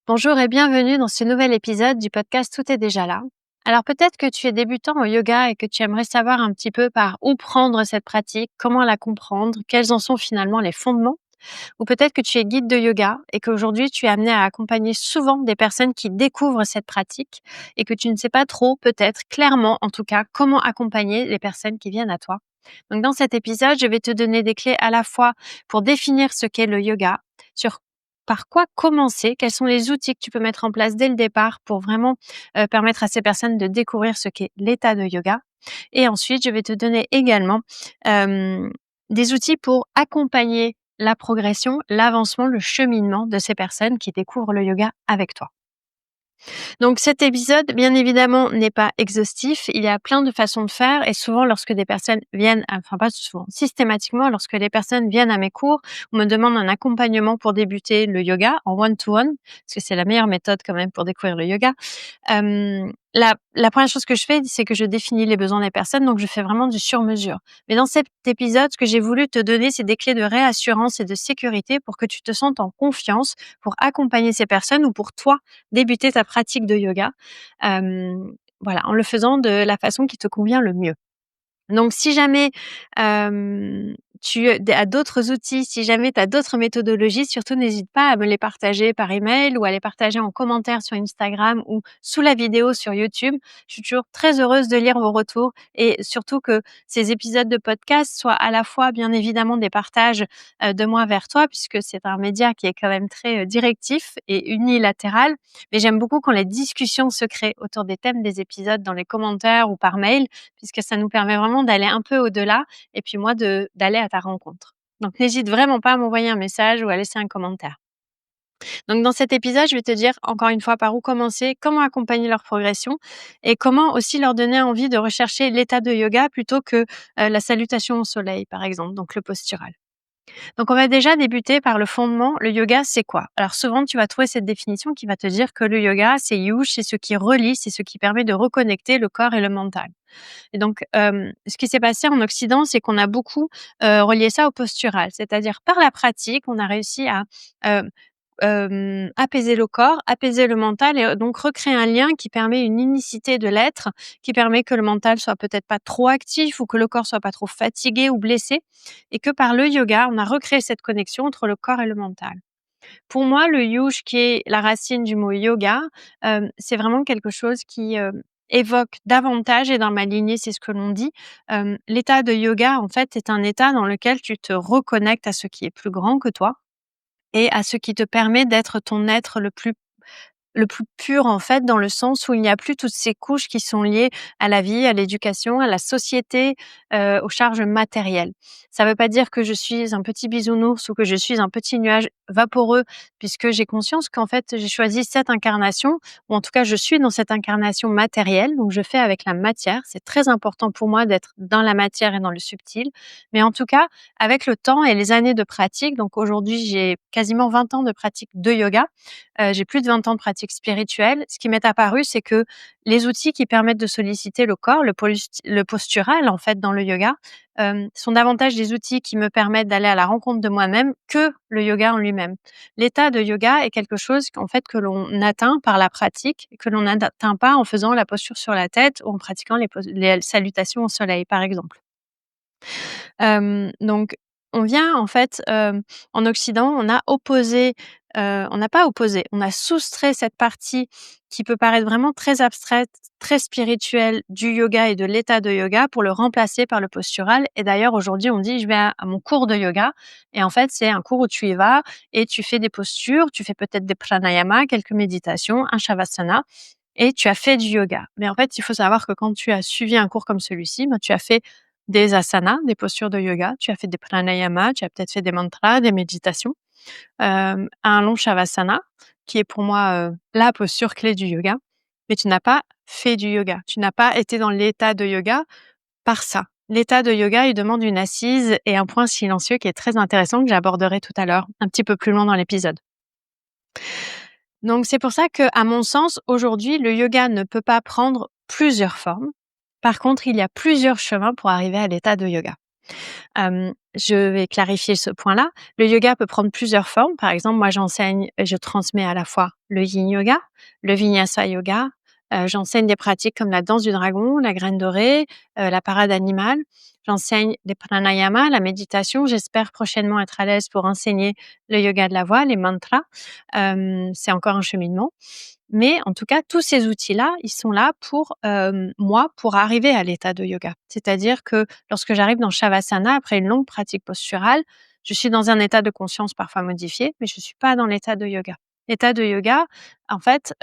Bonjour et bienvenue dans ce nouvel épisode du podcast Tout est déjà là. Alors peut-être que tu es débutant au yoga et que tu aimerais savoir un petit peu par où prendre cette pratique, comment la comprendre, quels en sont finalement les fondements. Ou peut-être que tu es guide de yoga et qu'aujourd'hui tu es amené à accompagner souvent des personnes qui découvrent cette pratique et que tu ne sais pas trop, peut-être clairement en tout cas, comment accompagner les personnes qui viennent à toi. Donc dans cet épisode, je vais te donner des clés à la fois pour définir ce qu'est le yoga, sur par quoi commencer, quels sont les outils que tu peux mettre en place dès le départ pour vraiment permettre à ces personnes de découvrir ce qu'est l'état de yoga. Et ensuite, je vais te donner également euh, des outils pour accompagner la progression, l'avancement, le cheminement de ces personnes qui découvrent le yoga avec toi. Donc cet épisode, bien évidemment, n'est pas exhaustif. Il y a plein de façons de faire et souvent lorsque des personnes viennent, enfin pas souvent, systématiquement, lorsque les personnes viennent à mes cours ou me demandent un accompagnement pour débuter le yoga en one-to-one, parce que c'est la meilleure méthode quand même pour découvrir le yoga, la première chose que je fais, c'est que je définis les besoins des personnes, donc je fais vraiment du sur-mesure. Mais dans cet épisode, ce que j'ai voulu te donner, c'est des clés de réassurance et de sécurité pour que tu te sentes en confiance pour accompagner ces personnes ou pour toi débuter ta pratique de yoga, voilà, en le faisant de la façon qui te convient le mieux. Donc si jamais, tu as d'autres outils, si jamais tu as d'autres méthodologies, surtout n'hésite pas à me les partager par email ou à les partager en commentaire sur Instagram ou sous la vidéo sur YouTube. Je suis toujours très heureuse de lire vos retours et surtout que ces épisodes de podcast soient à la fois, bien évidemment, des partages, de moi vers toi puisque c'est un média qui est quand même très, directif et unilatéral. Mais j'aime beaucoup quand les discussions se créent autour des thèmes des épisodes dans les commentaires ou par mail puisque ça nous permet vraiment d'aller un peu au-delà et puis moi d'aller à ta rencontre. Donc n'hésite vraiment pas à m'envoyer un message ou à laisser un commentaire. Donc dans cet épisode, je vais te dire encore une fois par où commencer, comment accompagner leur progression et comment aussi leur donner envie de rechercher l'état de yoga plutôt que la salutation au soleil par exemple, donc le postural. Donc on va déjà débuter par le fondement. Le yoga, c'est quoi? Alors souvent, tu vas trouver cette définition qui va te dire que le yoga, c'est yush, c'est ce qui relie, c'est ce qui permet de reconnecter le corps et le mental. Et donc, ce qui s'est passé en Occident, c'est qu'on a beaucoup, relié ça au postural. C'est-à-dire par la pratique, on a réussi à, heu, apaiser le corps, apaiser le mental et donc recréer un lien qui permet une unicité de l'être, qui permet que le mental soit peut-être pas trop actif ou que le corps soit pas trop fatigué ou blessé et que par le yoga, on a recréé cette connexion entre le corps et le mental. Pour moi, le yush qui est la racine du mot yoga, c'est vraiment quelque chose qui, évoque davantage et dans ma lignée, c'est ce que l'on dit, l'état de yoga, en fait, est un état dans lequel tu te reconnectes à ce qui est plus grand que toi et à ce qui te permet d'être ton être le plus pur en fait, dans le sens où il n'y a plus toutes ces couches qui sont liées à la vie, à l'éducation, à la société, aux charges matérielles. Ça ne veut pas dire que je suis un petit bisounours ou que je suis un petit nuage vaporeux, puisque j'ai conscience qu'en fait, j'ai choisi cette incarnation ou en tout cas, je suis dans cette incarnation matérielle, donc je fais avec la matière. C'est très important pour moi d'être dans la matière et dans le subtil. Mais en tout cas, avec le temps et les années de pratique, donc aujourd'hui, j'ai quasiment 20 ans de pratique de yoga. J'ai plus de 20 ans de pratique spirituelle. Ce qui m'est apparu, c'est que les outils qui permettent de solliciter le corps, le postural, en fait, dans le yoga, sont davantage des outils qui me permettent d'aller à la rencontre de moi-même que le yoga en lui-même. L'état de yoga est quelque chose qu'en fait, que l'on atteint par la pratique, que l'on n'atteint pas en faisant la posture sur la tête ou en pratiquant les salutations au soleil, par exemple. Donc on vient en fait, en Occident, on n'a pas opposé, on a soustrait cette partie qui peut paraître vraiment très abstraite, très spirituelle du yoga et de l'état de yoga pour le remplacer par le postural et d'ailleurs aujourd'hui on dit: «Je vais à mon cours de yoga» et en fait c'est un cours où tu y vas et tu fais des postures, tu fais peut-être des pranayama, quelques méditations, un shavasana et tu as fait du yoga. Mais en fait, il faut savoir que quand tu as suivi un cours comme celui-ci, ben, tu as fait des asanas, des postures de yoga, tu as fait des pranayama, tu as peut-être fait des mantras, des méditations, un long shavasana qui est pour moi, la posture clé du yoga, mais tu n'as pas fait du yoga. Tu n'as pas été dans l'état de yoga par ça. L'état de yoga, il demande une assise et un point silencieux qui est très intéressant que j'aborderai tout à l'heure, un petit peu plus loin dans l'épisode. Donc c'est pour ça que, à mon sens, aujourd'hui, le yoga ne peut pas prendre plusieurs formes. Par contre, il y a plusieurs chemins pour arriver à l'état de yoga. Je vais clarifier ce point-là. Le yoga peut prendre plusieurs formes. Par exemple, moi, j'enseigne et je transmets à la fois le yin yoga, le vinyasa yoga. J'enseigne des pratiques comme la danse du dragon, la graine dorée, la parade animale. J'enseigne les pranayama, la méditation. J'espère prochainement être à l'aise pour enseigner le yoga de la voix, les mantras. C'est encore un cheminement. Mais en tout cas, tous ces outils-là, ils sont là pour, moi, pour arriver à l'état de yoga. C'est-à-dire que lorsque j'arrive dans Shavasana, après une longue pratique posturale, je suis dans un état de conscience parfois modifié, mais je ne suis pas dans l'état de yoga. L'état de yoga, en fait,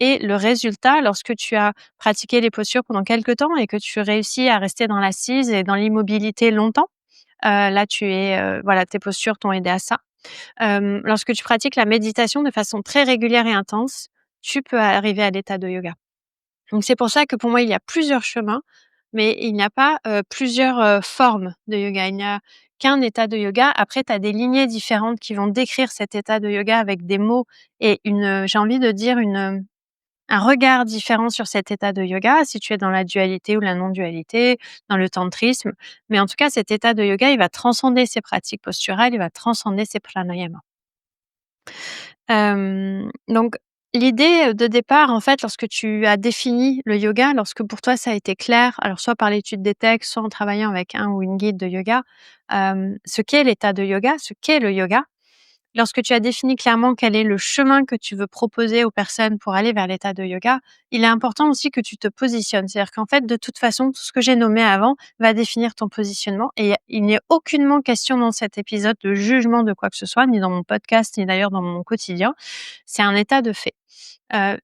est le résultat lorsque tu as pratiqué les postures pendant quelque temps et que tu réussis à rester dans l'assise et dans l'immobilité longtemps. Là, voilà, tes postures t'ont aidé à ça. Lorsque tu pratiques la méditation de façon très régulière et intense, tu peux arriver à l'état de yoga. Donc c'est pour ça que pour moi, il y a plusieurs chemins, mais il n'y a pas, plusieurs, formes de yoga. Il n'y a qu'un état de yoga. Après, tu as des lignées différentes qui vont décrire cet état de yoga avec des mots et j'ai envie de dire un regard différent sur cet état de yoga, si tu es dans la dualité ou la non-dualité, dans le tantrisme. Mais en tout cas, cet état de yoga, il va transcender ces pratiques posturales, il va transcender ces pranayama. Donc l'idée, de départ, en fait, lorsque tu as défini le yoga, lorsque pour toi ça a été clair, alors soit par l'étude des textes, soit en travaillant avec un ou une guide de yoga, ce qu'est l'état de yoga, ce qu'est le yoga. Lorsque tu as défini clairement quel est le chemin que tu veux proposer aux personnes pour aller vers l'état de yoga, il est important aussi que tu te positionnes. C'est-à-dire qu'en fait, de toute façon, tout ce que j'ai nommé avant va définir ton positionnement et il n'est aucunement question dans cet épisode de jugement de quoi que ce soit, ni dans mon podcast, ni d'ailleurs dans mon quotidien. C'est un état de fait. Heu,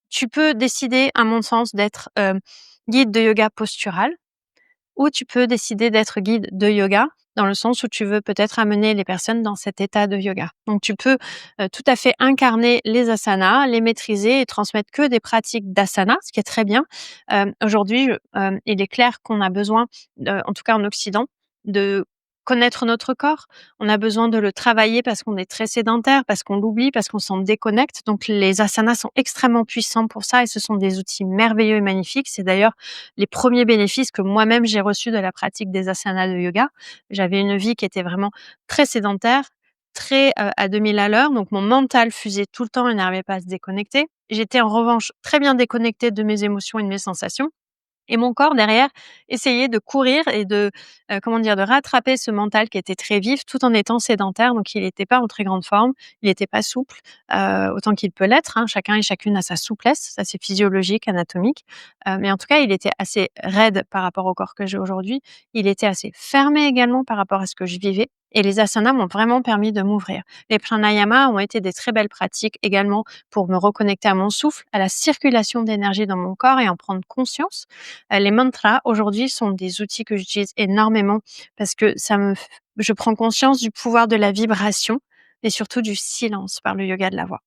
Tu peux décider, à mon sens, d'être, guide de yoga postural ou tu peux décider d'être guide de yoga, dans le sens où tu veux peut-être amener les personnes dans cet état de yoga. Donc tu peux, tout à fait incarner les asanas, les maîtriser et transmettre que des pratiques d'asana, ce qui est très bien. Aujourd'hui, il est clair qu'on a besoin, en tout cas en Occident, de connaître notre corps. On a besoin de le travailler parce qu'on est très sédentaire, parce qu'on l'oublie, parce qu'on s'en déconnecte. Donc les asanas sont extrêmement puissants pour ça et ce sont des outils merveilleux et magnifiques. C'est d'ailleurs les premiers bénéfices que moi-même j'ai reçus de la pratique des asanas de yoga. J'avais une vie qui était vraiment très sédentaire, très, à 2000 à l'heure, donc mon mental fusait tout le temps et n'arrivait pas à se déconnecter. J'étais en revanche très bien déconnectée de mes émotions et de mes sensations. Et mon corps derrière essayait de courir et de, comment dire? De rattraper ce mental qui était très vif tout en étant sédentaire, donc il était pas en très grande forme, il était pas souple, autant qu'il peut l'être, hein. Chacun et chacune a sa souplesse, ça c'est physiologique, anatomique, mais en tout cas il était assez raide par rapport au corps que j'ai aujourd'hui. Il était assez fermé également par rapport à ce que je vivais et les asanas m'ont vraiment permis de m'ouvrir. Les pranayama ont été des très belles pratiques également pour me reconnecter à mon souffle, à la circulation d'énergie dans mon corps et en prendre conscience. Les mantras aujourd'hui sont des outils que j'utilise énormément parce que je prends conscience du pouvoir de la vibration et surtout du silence par le yoga de la voix.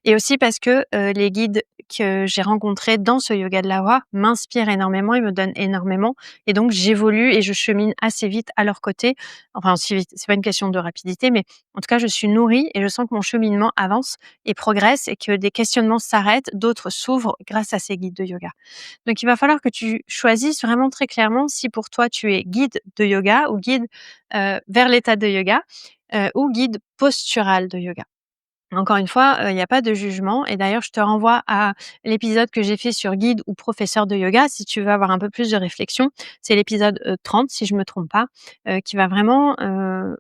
Et aussi parce que, les guides que j'ai rencontrés dans ce yoga de la voix m'inspirent énormément, ils me donnent énormément et donc j'évolue et je chemine assez vite à leur côté. Enfin aussi vite, c'est pas une question de rapidité, mais en tout cas je suis nourrie et je sens que mon cheminement avance et progresse et que des questionnements s'arrêtent, d'autres s'ouvrent grâce à ces guides de yoga. Donc il va falloir que tu choisisses vraiment très clairement si pour toi tu es guide de yoga ou guide, vers l'état de yoga, ou guide postural de yoga. Encore une fois, il y a pas de jugement et d'ailleurs je te renvoie à l'épisode que j'ai fait sur guide ou professeur de yoga si tu veux avoir un peu plus de réflexion. C'est l'épisode, 30 si je me trompe pas, qui va vraiment,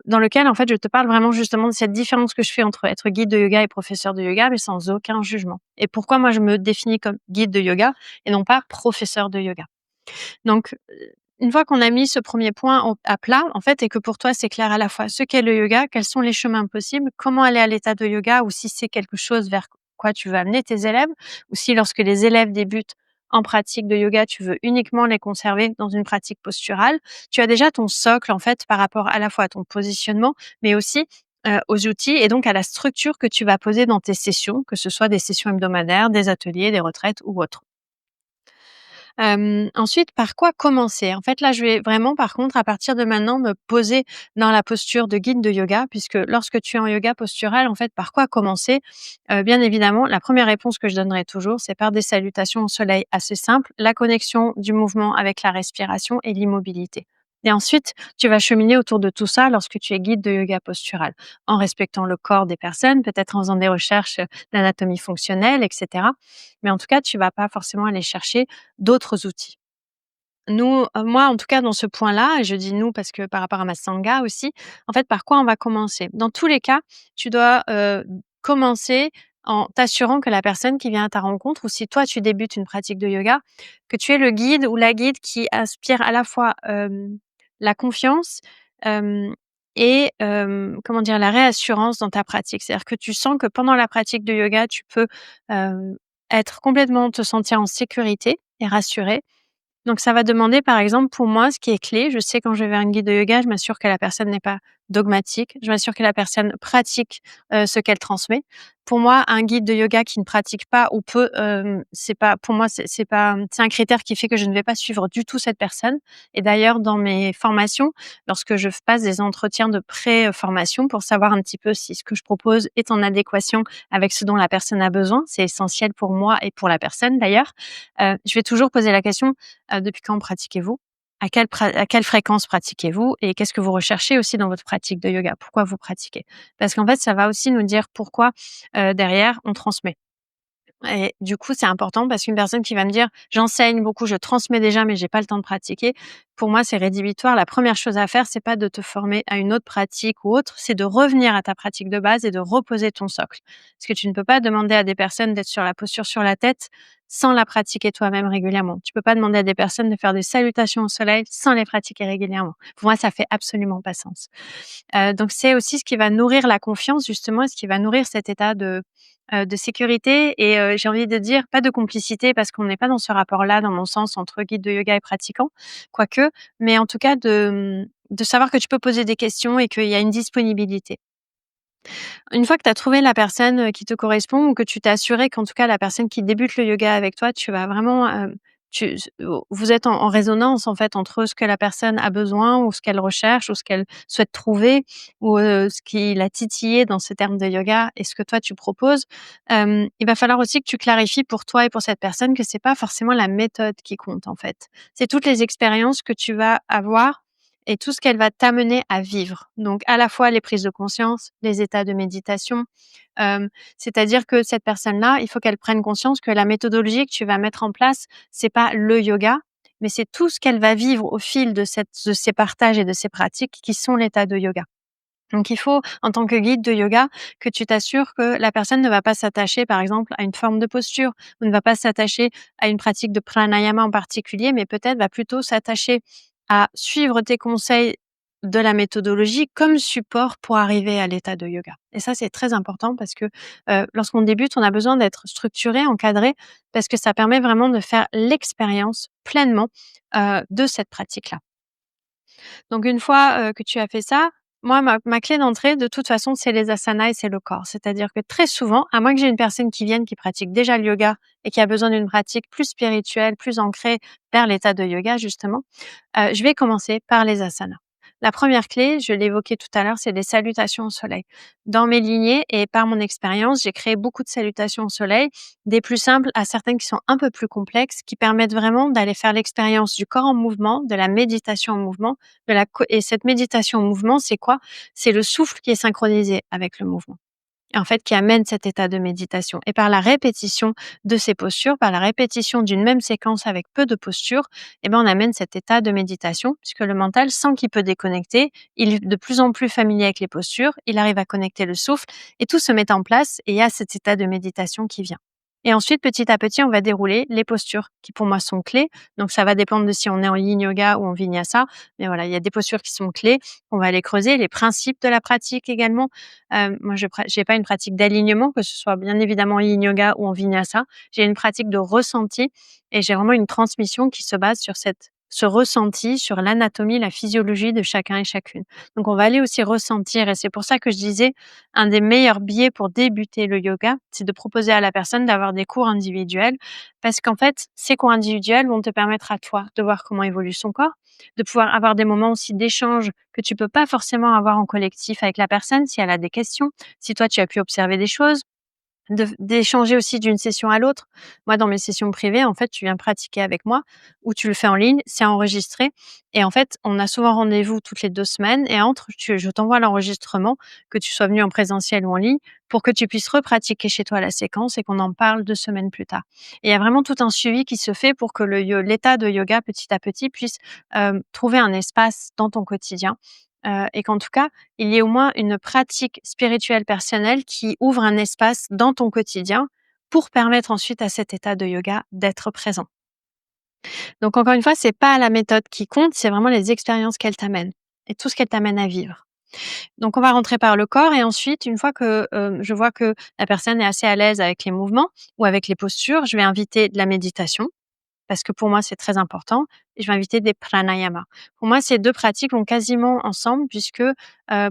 dans lequel en fait je te parle vraiment justement de cette différence que je fais entre être guide de yoga et professeur de yoga, mais sans aucun jugement et pourquoi moi je me définis comme guide de yoga et non pas professeur de yoga. Donc, une fois qu'on a mis ce premier point à plat, en fait, et que pour toi, c'est clair à la fois ce qu'est le yoga, quels sont les chemins possibles, comment aller à l'état de yoga ou si c'est quelque chose vers quoi tu veux amener tes élèves ou si lorsque les élèves débutent en pratique de yoga, tu veux uniquement les conserver dans une pratique posturale. Tu as déjà ton socle, en fait, par rapport à la fois à ton positionnement, mais aussi, aux outils et donc à la structure que tu vas poser dans tes sessions, que ce soit des sessions hebdomadaires, des ateliers, des retraites ou autres. Ensuite, par quoi commencer? En fait, là, je vais vraiment, par contre, à partir de maintenant, me poser dans la posture de guide de yoga, puisque lorsque tu es en yoga postural, en fait, par quoi commencer? Bien évidemment, la première réponse que je donnerai toujours, c'est par des salutations au soleil assez simples, la connexion du mouvement avec la respiration et l'immobilité. Et ensuite, tu vas cheminer autour de tout ça lorsque tu es guide de yoga postural, en respectant le corps des personnes, peut-être en faisant des recherches d'anatomie fonctionnelle, et cetera. Mais en tout cas, tu vas pas forcément aller chercher d'autres outils. Nous, moi, en tout cas, dans ce point-là, et je dis «nous» parce que par rapport à ma sangha aussi, en fait, par quoi on va commencer? Dans tous les cas, tu dois, commencer en t'assurant que la personne qui vient à ta rencontre ou si toi, tu débutes une pratique de yoga, que tu es le guide ou la guide qui aspire à la fois, la confiance, hem comment dire? La réassurance dans ta pratique. C'est-à-dire que tu sens que pendant la pratique de yoga, tu peux, hem, être complètement te sentir en sécurité et rassuré. Donc ça va demander, par exemple, pour moi, ce qui est clé, je sais quand je vais vers une guide de yoga, je m'assure que la personne n'est pas dogmatique, je m'assure que la personne pratique, ce qu'elle transmet. Pour moi, un guide de yoga qui ne pratique pas ou peu, c'est pas pour moi, c'est pas, c'est un critère qui fait que je ne vais pas suivre du tout cette personne et d'ailleurs dans mes formations, lorsque je passe des entretiens de pré-formation pour savoir un petit peu si ce que je propose est en adéquation avec ce dont la personne a besoin, c'est essentiel pour moi et pour la personne d'ailleurs, je vais toujours poser la question: Depuis quand pratiquez-vous? À quelle fréquence pratiquez-vous? Et qu'est-ce que vous recherchez aussi dans votre pratique de yoga? Pourquoi vous pratiquez? Parce qu'en fait, ça va aussi nous dire pourquoi, derrière on transmet. Et du coup, c'est important parce qu'une personne qui va me dire: «J'enseigne beaucoup, je transmets déjà, mais j'ai pas le temps de pratiquer», pour moi, c'est rédhibitoire. La première chose à faire, c'est pas de te former à une autre pratique ou autre, c'est de revenir à ta pratique de base et de reposer ton socle. Parce que tu ne peux pas demander à des personnes d'être sur la posture sur la tête sans la pratiquer toi-même régulièrement. Tu peux pas demander à des personnes de faire des salutations au soleil sans les pratiquer régulièrement. Pour moi, ça fait absolument pas sens. Donc c'est aussi ce qui va nourrir la confiance justement et ce qui va nourrir cet état de sécurité et j'ai envie de dire pas de complicité parce qu'on n'est pas dans ce rapport-là, dans mon sens, entre guide de yoga et pratiquant, quoique, mais en tout cas de savoir que tu peux poser des questions et qu'il y a une disponibilité. Une fois que tu as trouvé la personne, qui te correspond ou que tu t'es assuré qu'en tout cas la personne qui débute le yoga avec toi, tu vas vraiment, tu vous êtes en résonance en fait entre ce que la personne a besoin ou ce qu'elle recherche ou ce qu'elle souhaite trouver ou, ce qui l'a titillé dans ce terme de yoga et ce que toi tu proposes. Il va falloir aussi que tu clarifies pour toi et pour cette personne que c'est pas forcément la méthode qui compte en fait. C'est toutes les expériences que tu vas avoir et tout ce qu'elle va t'amener à vivre. Donc à la fois les prises de conscience, les états de méditation, hem, c'est-à-dire que cette personne-là, il faut qu'elle prenne conscience que la méthodologie que tu vas mettre en place, c'est pas le yoga, mais c'est tout ce qu'elle va vivre au fil de ces partages et de ces pratiques qui sont l'état de yoga. Donc il faut, en tant que guide de yoga, que tu t'assures que la personne ne va pas s'attacher, par exemple, à une forme de posture ou ne va pas s'attacher à une pratique de pranayama en particulier, mais peut-être va plutôt s'attacher à suivre tes conseils de la méthodologie comme support pour arriver à l'état de yoga. Et ça, c'est très important parce que, lorsqu'on débute, on a besoin d'être structuré, encadré, parce que ça permet vraiment de faire l'expérience pleinement, de cette pratique-là. Donc une fois, que tu as fait ça, moi ma clé d'entrée de toute façon, c'est les asanas et c'est le corps. C'est-à-dire que très souvent, à moins que j'ai une personne qui vienne qui pratique déjà le yoga et qui a besoin d'une pratique plus spirituelle, plus ancrée vers l'état de yoga justement, je vais commencer par les asanas. La première clé, je l'ai évoqué tout à l'heure, c'est les salutations au soleil. Dans mes lignées et par mon expérience, j'ai créé beaucoup de salutations au soleil, des plus simples à certaines qui sont un peu plus complexes, qui permettent vraiment d'aller faire l'expérience du corps en mouvement, de la méditation en mouvement, et cette méditation en mouvement, c'est quoi? C'est le souffle qui est synchronisé avec le mouvement et en fait qui amène cet état de méditation et par la répétition de ces postures, par la répétition d'une même séquence avec peu de postures, eh ben, on amène cet état de méditation puisque le mental sent qu'il peut déconnecter, il est de plus en plus familier avec les postures, il arrive à connecter le souffle et tout se met en place et il y a cet état de méditation qui vient. Et ensuite, petit à petit, on va dérouler les postures qui pour moi sont clés. Donc ça va dépendre de si on est en yin yoga ou en vinyasa. Mais voilà, il y a des postures qui sont clés. On va les creuser, les principes de la pratique également. Moi, je j'ai pas une pratique d'alignement, que ce soit bien évidemment en yin yoga ou en vinyasa. J'ai une pratique de ressenti et j'ai vraiment une transmission qui se base sur ce ressenti, sur l'anatomie, la physiologie de chacun et chacune. Donc on va aller aussi ressentir et c'est pour ça que je disais un des meilleurs biais pour débuter le yoga, c'est de proposer à la personne d'avoir des cours individuels parce qu'en fait, ces cours individuels vont te permettre à toi de voir comment évolue son corps, de pouvoir avoir des moments aussi d'échange que tu peux pas forcément avoir en collectif avec la personne si elle a des questions, si toi tu as pu observer des choses. d'échanger aussi d'une session à l'autre. Moi, dans mes sessions privées, en fait, tu viens pratiquer avec moi ou tu le fais en ligne, c'est enregistré et en fait, on a souvent rendez-vous toutes les 2 semaines et entre tu je t'envoie l'enregistrement, que tu sois venu en présentiel ou en ligne, pour que tu puisses repratiquer chez toi la séquence et qu'on en parle 2 semaines plus tard. Et il y a vraiment tout un suivi qui se fait pour que l'état de yoga, petit à petit, puisse, trouver un espace dans ton quotidien, et qu'en tout cas, il y ait au moins une pratique spirituelle personnelle qui ouvre un espace dans ton quotidien pour permettre ensuite à cet état de yoga d'être présent. Donc encore une fois, c'est pas la méthode qui compte, c'est vraiment les expériences qu'elle t'amène et tout ce qu'elle t'amène à vivre. Donc on va rentrer par le corps et ensuite une fois que, je vois que la personne est assez à l'aise avec les mouvements ou avec les postures, je vais inviter de la méditation parce que pour moi, c'est très important et je vais inviter des pranayamas. Pour moi, ces 2 pratiques vont quasiment ensemble puisque,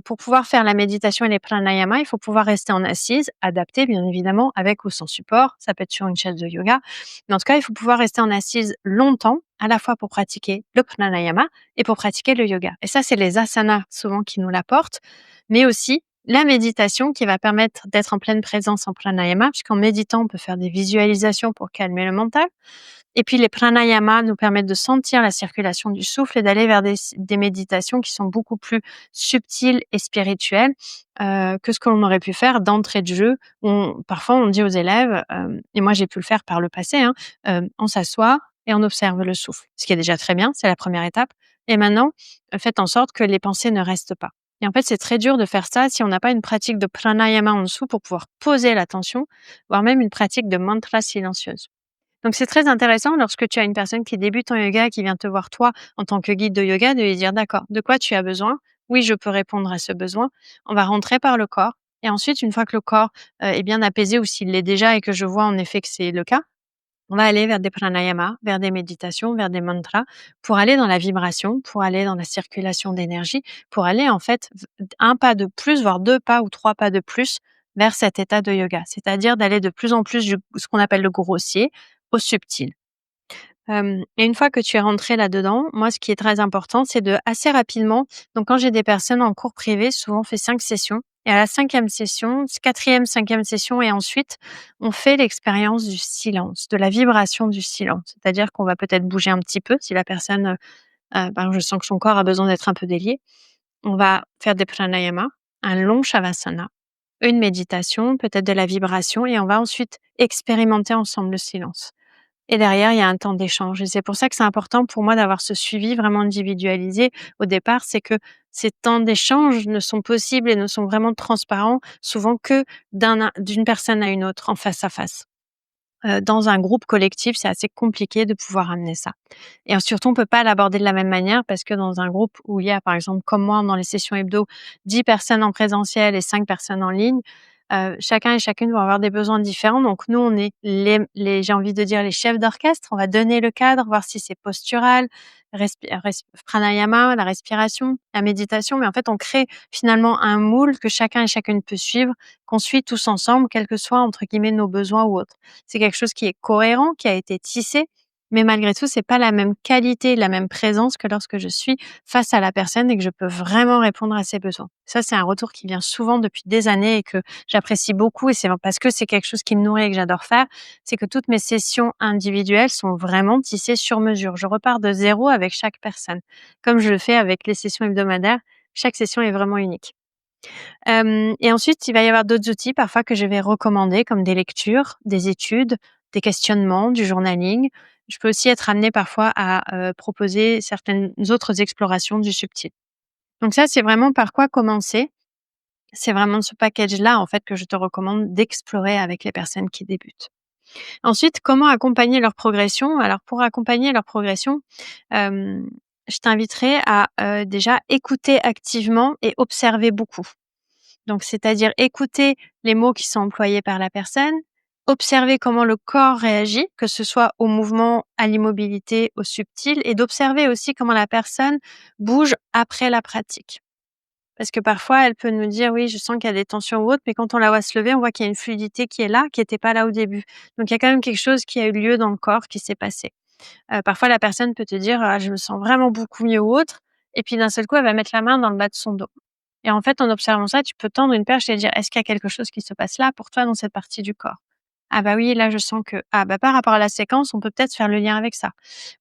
pour pouvoir faire la méditation et les pranayamas, il faut pouvoir rester en assise, adapté bien évidemment, avec ou sans support. Ça peut être sur une chaise de yoga, mais en tout cas, il faut pouvoir rester en assise longtemps, à la fois pour pratiquer le pranayama et pour pratiquer le yoga. Et ça, c'est les asanas souvent qui nous l'apportent, mais aussi la méditation qui va permettre d'être en pleine présence en pranayama, puisqu'en méditant, on peut faire des visualisations pour calmer le mental. Et puis les pranayamas nous permettent de sentir la circulation du souffle et d'aller vers des méditations qui sont beaucoup plus subtiles et spirituelles, que ce que l'on aurait pu faire d'entrée de jeu. Parfois on dit aux élèves, et moi j'ai pu le faire par le passé, hein, on s'assoit et on observe le souffle. Ce qui est déjà très bien, c'est la première étape et maintenant, faites en sorte que les pensées ne restent pas. Et en fait, c'est très dur de faire ça si on n'a pas une pratique de pranayama en dessous pour pouvoir poser l'attention, voire même une pratique de mantra silencieuse. Donc c'est très intéressant lorsque tu as une personne qui débute en yoga, qui vient te voir toi en tant que guide de yoga, de lui dire: «D'accord, de quoi tu as besoin? Oui, je peux répondre à ce besoin». On va rentrer par le corps et ensuite une fois que le corps, est bien apaisé ou s'il l'est déjà et que je vois en effet que c'est le cas, on va aller vers des pranayamas, vers des méditations, vers des mantras pour aller dans la vibration, pour aller dans la circulation d'énergie, pour aller en fait un pas de plus, voire 2 pas ou 3 pas de plus vers cet état de yoga. C'est-à-dire d'aller de plus en plus du ce qu'on appelle le grossier au subtil. Et une fois que tu es rentré là-dedans, moi, ce qui est très important, c'est de assez rapidement donc quand j'ai des personnes en cours privé, souvent on fait 5 sessions et à la 5e session, 4e, 5e session et ensuite, on fait l'expérience du silence, de la vibration du silence. C'est-à-dire qu'on va peut-être bouger un petit peu si la personne, je sens que son corps a besoin d'être un peu délié. On va faire des pranayama, un long shavasana, une méditation, peut-être de la vibration et on va ensuite expérimenter ensemble le silence. Et derrière, il y a un temps d'échange et c'est pour ça que c'est important pour moi d'avoir ce suivi vraiment individualisé au départ. C'est que ces temps d'échange ne sont possibles et ne sont vraiment transparents souvent que d'une personne à une autre en face à face. Dans un groupe collectif, c'est assez compliqué de pouvoir amener ça. Et surtout, on peut pas l'aborder de la même manière parce que dans un groupe où il y a, par exemple, comme moi, dans les sessions hebdo, 10 personnes en présentiel et 5 personnes en ligne, chacun et chacune vont avoir des besoins différents. Donc nous, on est les j'ai envie de dire les chefs d'orchestre. On va donner le cadre, voir si c'est postural, pranayama, la respiration, la méditation. Mais en fait, on crée finalement un moule que chacun et chacune peut suivre, qu'on suit tous ensemble, quels que soient, entre guillemets, «nos besoins» ou autres. C'est quelque chose qui est cohérent, qui a été tissé, mais malgré tout, c'est pas la même qualité, la même présence que lorsque je suis face à la personne et que je peux vraiment répondre à ses besoins. Ça, c'est un retour qui vient souvent depuis des années et que j'apprécie beaucoup et c'est parce que c'est quelque chose qui me nourrit et que j'adore faire. C'est que toutes mes sessions individuelles sont vraiment tissées sur mesure. Je repars de zéro avec chaque personne. Comme je le fais avec les sessions hebdomadaires, chaque session est vraiment unique. Et ensuite, il va y avoir d'autres outils parfois que je vais recommander comme des lectures, des études, des questionnements, du journaling. Je peux aussi être amenée parfois à, proposer certaines autres explorations du subtil. Donc ça, c'est vraiment par quoi commencer. C'est vraiment ce package-là, en fait, que je te recommande d'explorer avec les personnes qui débutent. Ensuite, comment accompagner leur progression? Alors pour accompagner leur progression, hem, je t'inviterai à, déjà écouter activement et observer beaucoup. Donc, c'est-à-dire écouter les mots qui sont employés par la personne, observer comment le corps réagit, que ce soit au mouvement, à l'immobilité, au subtil, et d'observer aussi comment la personne bouge après la pratique. Parce que parfois, elle peut nous dire: «Oui, je sens qu'il y a des tensions ou autre», mais quand on la voit se lever, on voit qu'il y a une fluidité qui est là, qui était pas là au début. Donc il y a quand même quelque chose qui a eu lieu dans le corps, qui s'est passé. Parfois la personne peut te dire: «Ah, je me sens vraiment beaucoup mieux» ou autre, et puis d'un seul coup, elle va mettre la main dans le bas de son dos. Et en fait, en observant ça, tu peux tendre une perche et dire: «Est-ce qu'il y a quelque chose qui se passe là pour toi dans cette partie du corps? Ah bah oui, là je sens que ah bah par rapport à la séquence, on peut peut-être faire le lien avec ça.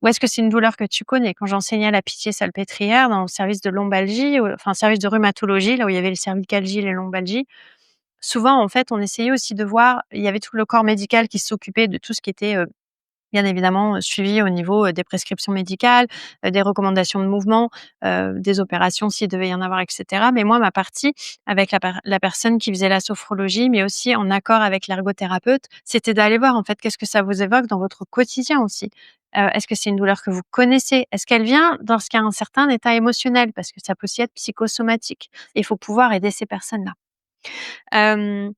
Ou est-ce que c'est une douleur que tu connais?» Quand j'enseignais à la Pitié-Salpêtrière dans le service de lombalgie, enfin service de rhumatologie, là où il y avait les cervicalgies et les lombalgies, souvent en fait, on essayait aussi de voir, il y avait tout le corps médical qui s'occupait de tout ce qui était, bien évidemment, suivi au niveau, des prescriptions médicales, des recommandations de mouvement, des opérations s'il devait y en avoir et cetera. Mais moi, ma partie avec la personne qui faisait la sophrologie, mais aussi en accord avec l'ergothérapeute, c'était d'aller voir, en fait, qu'est-ce que ça vous évoque dans votre quotidien aussi? Est-ce que c'est une douleur que vous connaissez? Est-ce qu'elle vient lorsqu'il y a un certain état émotionnel? Parce que ça peut aussi être psychosomatique. Il faut pouvoir aider ces personnes-là. Hem,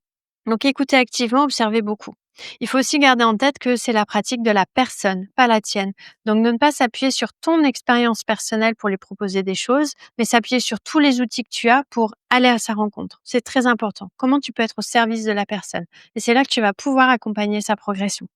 donc écouter activement, observer beaucoup. Il faut aussi garder en tête que c'est la pratique de la personne, pas la tienne. Donc de ne pas s'appuyer sur ton expérience personnelle pour lui proposer des choses, mais s'appuyer sur tous les outils que tu as pour aller à sa rencontre. C'est très important. Comment tu peux être au service de la personne? Et c'est là que tu vas pouvoir accompagner sa progression.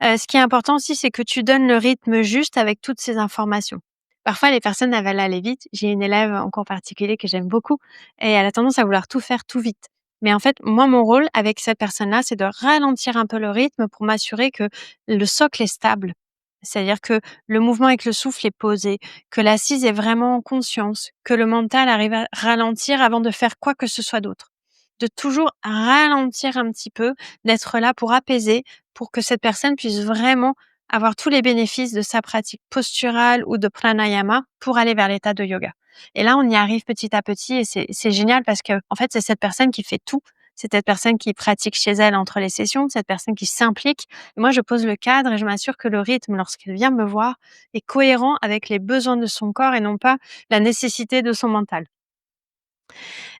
Ce qui est important aussi, c'est que tu donnes le rythme juste avec toutes ces informations. Parfois, les personnes, elles veulent aller vite. J'ai une élève en cours particulier que j'aime beaucoup et elle a tendance à vouloir tout faire tout vite. Mais en fait, moi, mon rôle avec cette personne-là, c'est de ralentir un peu le rythme pour m'assurer que le socle est stable. C'est-à-dire que le mouvement avec le souffle est posé, que l'assise est vraiment en conscience, que le mental arrive à ralentir avant de faire quoi que ce soit d'autre. De toujours ralentir un petit peu, d'être là pour apaiser, pour que cette personne puisse vraiment avoir tous les bénéfices de sa pratique posturale ou de pranayama pour aller vers l'état de yoga. Et là, on y arrive petit à petit et c'est génial parce que en fait, c'est cette personne qui fait tout. C'est cette personne qui pratique chez elle entre les sessions, cette personne qui s'implique. Moi, je pose le cadre et je m'assure que le rythme, lorsqu'elle vient me voir, est cohérent avec les besoins de son corps et non pas la nécessité de son mental.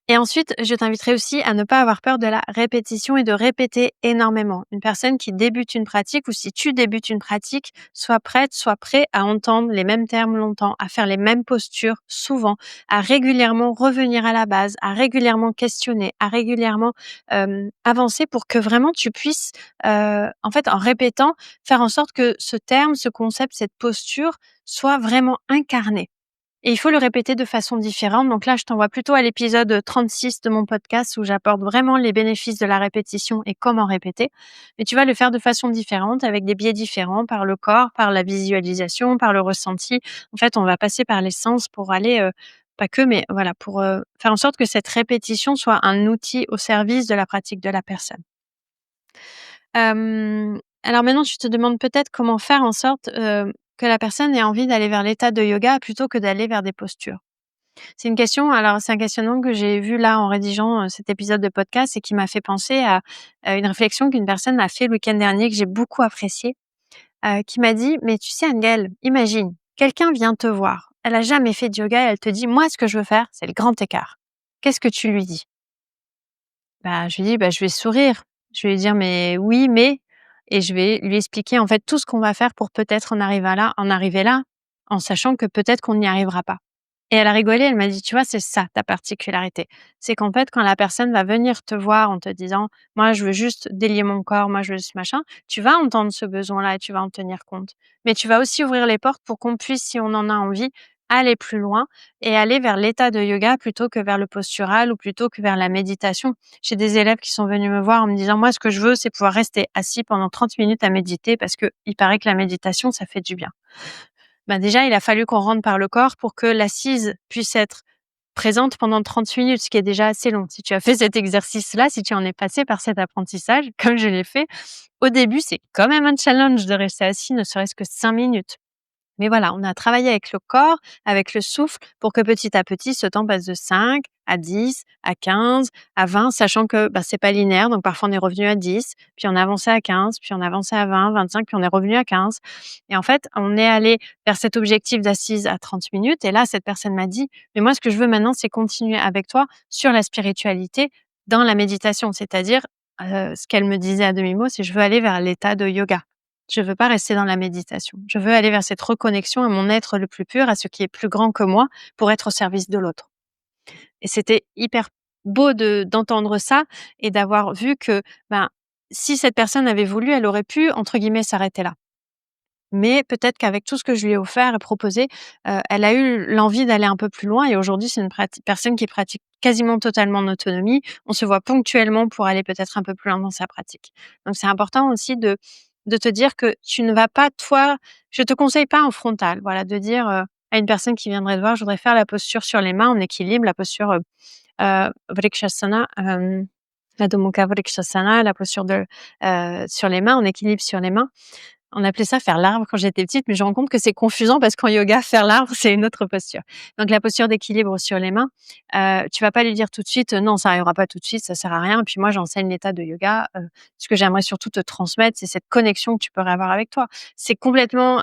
Et ensuite, je t'inviterai aussi à ne pas avoir peur de la répétition et de répéter énormément. Une personne qui débute une pratique ou si tu débutes une pratique, sois prête, sois prêt à entendre les mêmes termes longtemps, à faire les mêmes postures souvent, à régulièrement revenir à la base, à régulièrement questionner, à régulièrement avancer pour que vraiment tu puisses, en fait, en répétant, faire en sorte que ce terme, ce concept, cette posture soit vraiment incarné. Et il faut le répéter de façon différente. Donc là, je t'envoie plutôt à l'épisode 36 de mon podcast où j'apporte vraiment les bénéfices de la répétition et comment répéter. Mais tu vas le faire de façon différente, avec des biais différents, par le corps, par la visualisation, par le ressenti. En fait, on va passer par les sens pour aller, pas que, mais voilà, pour faire en sorte que cette répétition soit un outil au service de la pratique de la personne. Alors maintenant, tu te demandes peut-être comment faire en sorte, que la personne ait envie d'aller vers l'état de yoga plutôt que d'aller vers des postures. C'est un questionnement que j'ai vu là en rédigeant, cet épisode de podcast et qui m'a fait penser à une réflexion qu'une personne m'a fait le week-end dernier que j'ai beaucoup appréciée, qui m'a dit: «Mais tu sais Angel, imagine, quelqu'un vient te voir, elle a jamais fait de yoga et elle te dit: "Moi, ce que je veux faire, c'est le grand écart"». Qu'est-ce que tu lui dis?» Bah, je lui dis: «Bah, je vais sourire». Je vais lui dire: «Mais oui, mais» et je vais lui expliquer, en fait, tout ce qu'on va faire pour peut-être en arriver là, en sachant que peut-être qu'on n'y arrivera pas. Et elle a rigolé, elle m'a dit: «Tu vois, c'est ça ta particularité. C'est qu'en fait, quand la personne va venir te voir en te disant: "Moi, je veux juste délier mon corps, moi, je veux ce machin", tu vas entendre ce besoin-là et tu vas en tenir compte. Mais tu vas aussi ouvrir les portes pour qu'on puisse, si on en a envie, aller plus loin et aller vers l'état de yoga plutôt que vers le postural ou plutôt que vers la méditation. J'ai des élèves qui sont venus me voir en me disant: «Moi, ce que je veux, c'est pouvoir rester assis pendant 30 minutes à méditer parce qu'il paraît que la méditation, ça fait du bien». Ben déjà, il a fallu qu'on rentre par le corps pour que l'assise puisse être présente pendant 30 minutes, ce qui est déjà assez long. Si tu as fait cet exercice-là, si tu en es passé par cet apprentissage, comme je l'ai fait, au début, c'est quand même un challenge de rester assis, ne serait-ce que 5 minutes. Mais voilà, on a travaillé avec le corps, avec le souffle, pour que petit à petit, ce temps passe de 5 à 10, à 15, à 20, sachant que bah, c'est pas linéaire. Donc parfois, on est revenu à 10, puis on a avancé à 15, puis on a avancé à 20, 25, puis on est revenu à 15. Et en fait, on est allé vers cet objectif d'assise à 30 minutes. Et là, cette personne m'a dit, mais moi, ce que je veux maintenant, c'est continuer avec toi sur la spiritualité dans la méditation. C'est-à-dire, ce qu'elle me disait à demi-mot, c'est je veux aller vers l'état de yoga. Je veux pas rester dans la méditation. Je veux aller vers cette reconnexion à mon être le plus pur, à ce qui est plus grand que moi, pour être au service de l'autre. Et c'était hyper beau d'entendre ça et d'avoir vu que, ben, si cette personne avait voulu, elle aurait pu, entre guillemets, «s'arrêter là». Mais peut-être qu'avec tout ce que je lui ai offert et proposé, elle a eu l'envie d'aller un peu plus loin et aujourd'hui, c'est une personne qui pratique quasiment totalement en autonomie. On se voit ponctuellement pour aller peut-être un peu plus loin dans sa pratique. Donc c'est important aussi de te dire que tu ne vas pas toi je te conseille pas en frontal, voilà, de dire, à une personne qui viendrait te voir: «Je voudrais faire la posture sur les mains en équilibre», la posture, Vrikshasana, Adho Mukha Vrikshasana, la posture sur les mains, en équilibre sur les mains. On appelait ça faire l'arbre quand j'étais petite, mais je me rends compte que c'est confusant parce qu'en yoga, faire l'arbre, c'est une autre posture. Donc la posture d'équilibre sur les mains, tu vas pas lui dire tout de suite: «Non, ça arrivera pas tout de suite, ça sert à rien». Et puis moi, j'enseigne l'état de yoga, ce que j'aimerais surtout te transmettre, c'est cette connexion que tu pourrais avoir avec toi. C'est complètement,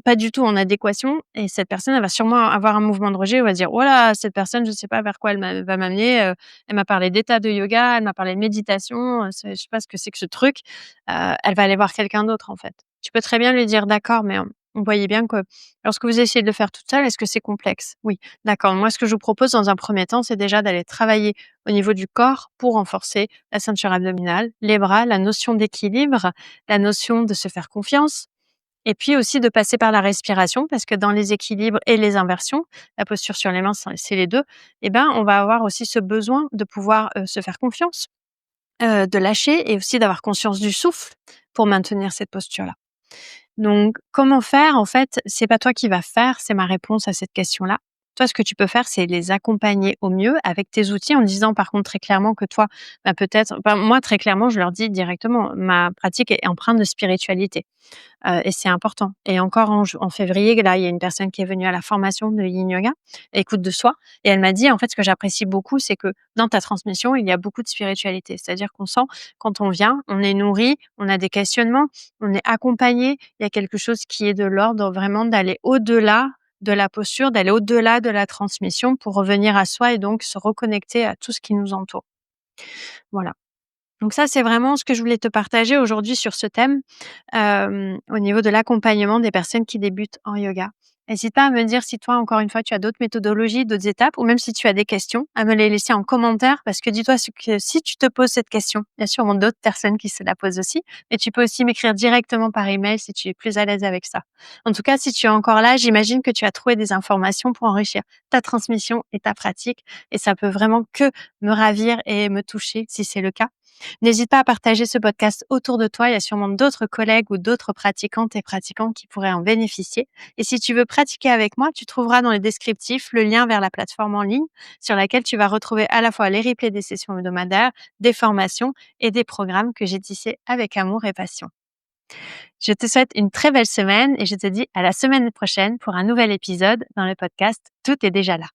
pas du tout en adéquation et cette personne, elle va sûrement avoir un mouvement de rejet, elle va dire: «Oh là, cette personne, je sais pas vers quoi elle va m'amener, elle m'a parlé d'état de yoga, elle m'a parlé de méditation, c'est je sais pas ce que c'est que ce truc». Elle va aller voir quelqu'un d'autre, en fait. Tu peux très bien lui dire: «D'accord, mais, vous voyez bien que lorsque vous essayez de le faire toute seule, est-ce que c'est complexe? Oui, d'accord. Moi, ce que je vous propose dans un premier temps, c'est déjà d'aller travailler au niveau du corps pour renforcer la ceinture abdominale, les bras, la notion d'équilibre, la notion de se faire confiance et puis aussi de passer par la respiration parce que dans les équilibres et les inversions, la posture sur les mains, c'est les 2. Et ben, on va avoir aussi ce besoin de pouvoir, se faire confiance, de lâcher et aussi d'avoir conscience du souffle pour maintenir cette posture-là. Donc comment faire? En fait, c'est pas toi qui vas faire, c'est ma réponse à cette question-là. Toi, ce que tu peux faire, c'est les accompagner au mieux avec tes outils en disant par contre très clairement que toi, bah, peut-être moi très clairement, je leur dis directement: «Ma pratique est empreinte de spiritualité». Et c'est important et encore en février, là, il y a une personne qui est venue à la formation de Yin Yoga, écoute de soi et elle m'a dit: «En fait, ce que j'apprécie beaucoup, c'est que dans ta transmission, il y a beaucoup de spiritualité». C'est-à-dire qu'on sent quand on vient, on est nourri, on a des questionnements, on est accompagné. Il y a quelque chose qui est de l'ordre vraiment d'aller au-delà de la posture, d'aller au-delà de la transmission pour revenir à soi et donc se reconnecter à tout ce qui nous entoure. Voilà. Donc ça, c'est vraiment ce que je voulais te partager aujourd'hui sur ce thème, au niveau de l'accompagnement des personnes qui débutent en yoga. Hésite pas à me dire si toi, encore une fois, tu as d'autres méthodologies, d'autres étapes ou même si tu as des questions, à me les laisser en commentaire parce que dis-toi que si tu te poses cette question, il y a sûrement d'autres personnes qui se la posent aussi, mais tu peux aussi m'écrire directement par email si tu es plus à l'aise avec ça. En tout cas, si tu es encore là, j'imagine que tu as trouvé des informations pour enrichir ta transmission et ta pratique et ça peut vraiment que me ravir et me toucher si c'est le cas. N'hésite pas à partager ce podcast autour de toi. Il y a sûrement d'autres collègues ou d'autres pratiquantes et pratiquants qui pourraient en bénéficier. Et si tu veux pratiquer avec moi, tu trouveras dans les descriptifs le lien vers la plateforme en ligne sur laquelle tu vas retrouver à la fois les replays des sessions hebdomadaires, des formations et des programmes que j'ai tissés avec amour et passion. Je te souhaite une très belle semaine et je te dis à la semaine prochaine pour un nouvel épisode dans le podcast Tout est déjà là.